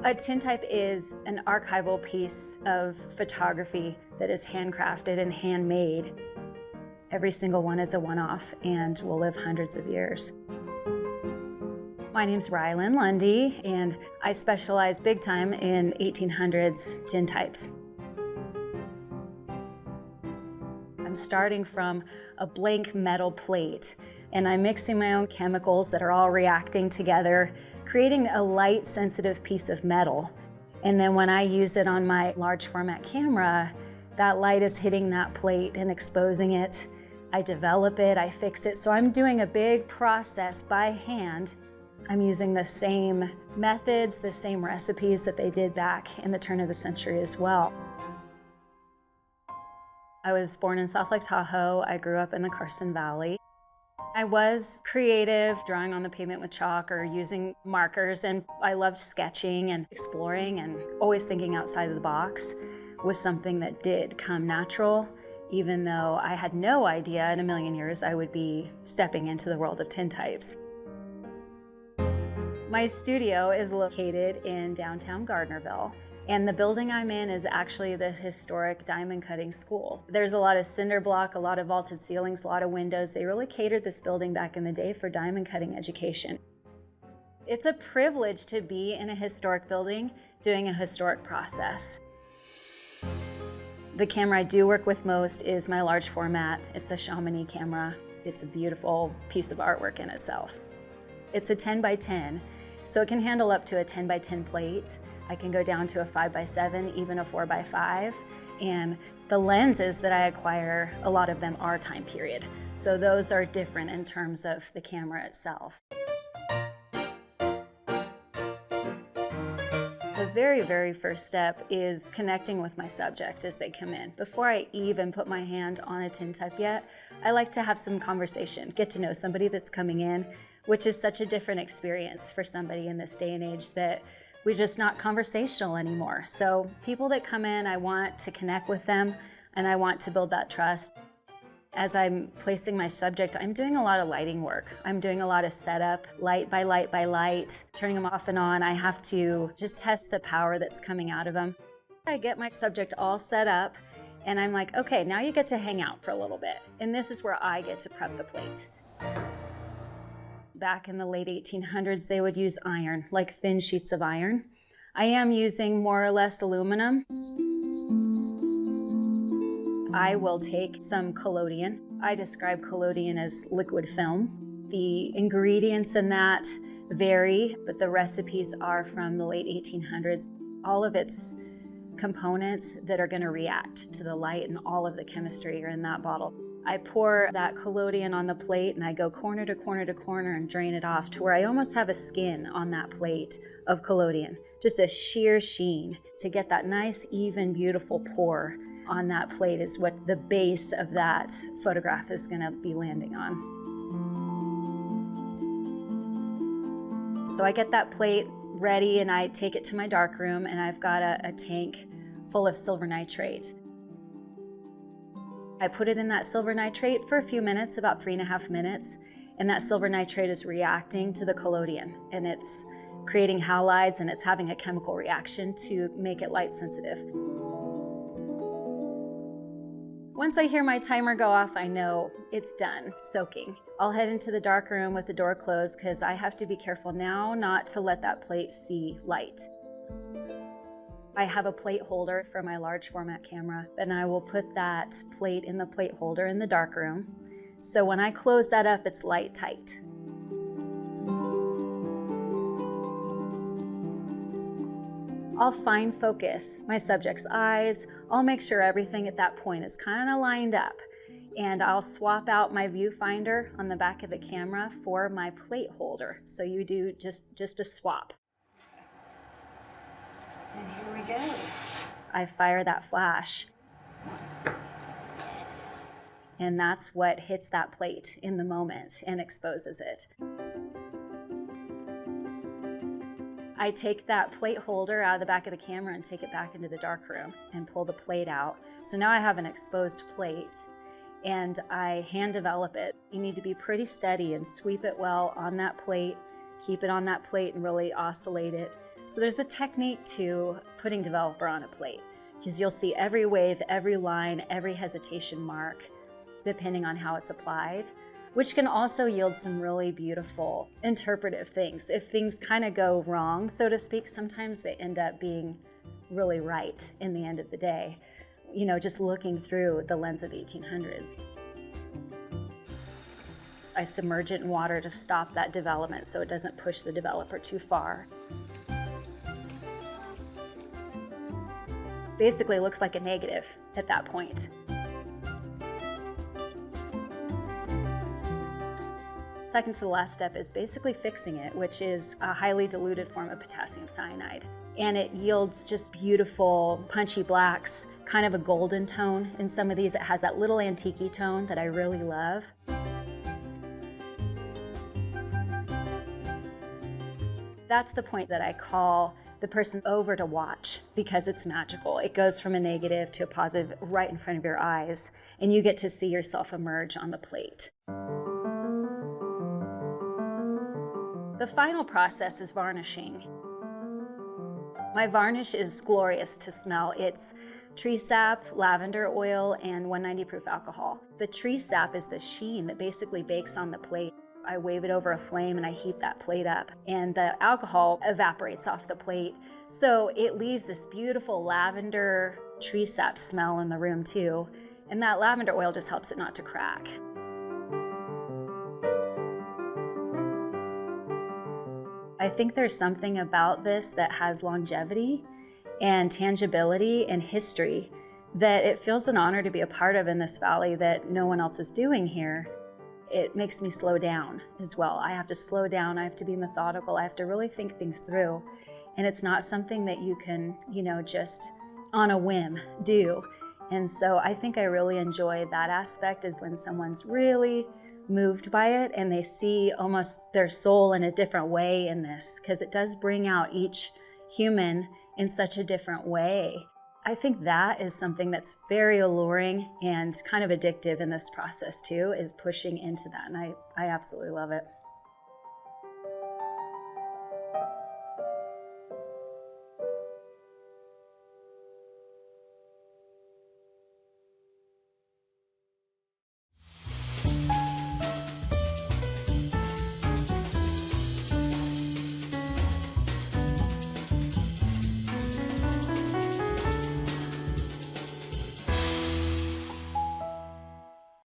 A tintype is an archival piece of photography that is handcrafted and handmade. Every single one is a one-off and will live hundreds of years. My name's Rie Lunde, and I specialize big time in 1800s tintypes. I'm starting from a blank metal plate, and I'm mixing my own chemicals that are all reacting together, creating a light-sensitive piece of metal. And then when I use it on my large format camera, that light is hitting that plate and exposing it. I develop it, I fix it. So I'm doing a big process by hand. I'm using the same methods, the same recipes that they did back in the turn of the century as well. I was born in South Lake Tahoe. I grew up in the Carson Valley. I was creative, drawing on the pavement with chalk or using markers, and I loved sketching and exploring, and always thinking outside of the box was something that did come natural, even though I had no idea in a million years I would be stepping into the world of tintypes. My studio is located in downtown Gardnerville, and the building I'm in is actually the historic diamond cutting school. There's a lot of cinder block, a lot of vaulted ceilings, a lot of windows. They really catered this building back in the day for diamond cutting education. It's a privilege to be in a historic building doing a historic process. The camera I do work with most is my large format. It's a Chamonix camera. It's a beautiful piece of artwork in itself. It's a 10 by 10, so it can handle up to a 10 by 10 plate. I can go down to a 5 by 7, even a 4 by 5. And the lenses that I acquire, a lot of them are time period. So those are different in terms of the camera itself. The very, very first step is connecting with my subject as they come in. Before I even put my hand on a tintype yet, I like to have some conversation, get to know somebody that's coming in, which is such a different experience for somebody in this day and age that we're just not conversational anymore. So people that come in, I want to connect with them and I want to build that trust. As I'm placing my subject, I'm doing a lot of lighting work. I'm doing a lot of setup, light by light by light, turning them off and on. I have to just test the power that's coming out of them. I get my subject all set up and I'm like, okay, now you get to hang out for a little bit. And this is where I get to prep the plate. Back in the late 1800s, they would use iron, like thin sheets of iron. I am using more or less aluminum. I will take some collodion. I describe collodion as liquid film. The ingredients in that vary, but the recipes are from the late 1800s. All of its components that are going to react to the light and all of the chemistry are in that bottle. I pour that collodion on the plate and I go corner to corner to corner and drain it off to where I almost have a skin on that plate of collodion. Just a sheer sheen to get that nice, even, beautiful pour on that plate is what the base of that photograph is going to be landing on. So I get that plate ready and I take it to my darkroom, and I've got a tank full of silver nitrate. I put it in that silver nitrate for a few minutes, about 3.5 minutes, and that silver nitrate is reacting to the collodion, and it's creating halides, and it's having a chemical reaction to make it light sensitive. Once I hear my timer go off, I know it's done soaking. I'll head into the dark room with the door closed because I have to be careful now not to let that plate see light. I have a plate holder for my large format camera, and I will put that plate in the plate holder in the dark room. So when I close that up, it's light tight. I'll fine focus my subject's eyes. I'll make sure everything at that point is kind of lined up. And I'll swap out my viewfinder on the back of the camera for my plate holder. So you do just a swap. And here we go. I fire that flash. Yes. And that's what hits that plate in the moment and exposes it. I take that plate holder out of the back of the camera and take it back into the dark room and pull the plate out. So now I have an exposed plate and I hand develop it. You need to be pretty steady and sweep it well on that plate, keep it on that plate and really oscillate it So there's a technique to putting developer on a plate, because you'll see every wave, every line, every hesitation mark, depending on how it's applied, which can also yield some really beautiful interpretive things. If things kind of go wrong, so to speak, sometimes they end up being really right in the end of the day, you know, just looking through the lens of the 1800s. I submerge it in water to stop that development so it doesn't push the developer too far. Basically, it looks like a negative at that point. Second to the last step is basically fixing it, which is a highly diluted form of potassium cyanide. And it yields just beautiful, punchy blacks, kind of a golden tone. In some of these, it has that little antique-y tone that I really love. That's the point that I call the person over to watch, because it's magical. It goes from a negative to a positive right in front of your eyes, and you get to see yourself emerge on the plate. The final process is varnishing. My varnish is glorious to smell. It's tree sap, lavender oil, and 190 proof alcohol. The tree sap is the sheen that basically bakes on the plate. I wave it over a flame and I heat that plate up, and the alcohol evaporates off the plate. So it leaves this beautiful lavender tree sap smell in the room too. And that lavender oil just helps it not to crack. I think there's something about this that has longevity and tangibility and history that it feels an honor to be a part of in this valley that no one else is doing here. It makes me slow down as well. I have to slow down, I have to be methodical, I have to really think things through. And it's not something that you can, just on a whim do. And so I think I really enjoy that aspect of when someone's really moved by it and they see almost their soul in a different way in this, because it does bring out each human in such a different way. I think that is something that's very alluring and kind of addictive in this process too, is pushing into that, and I absolutely love it.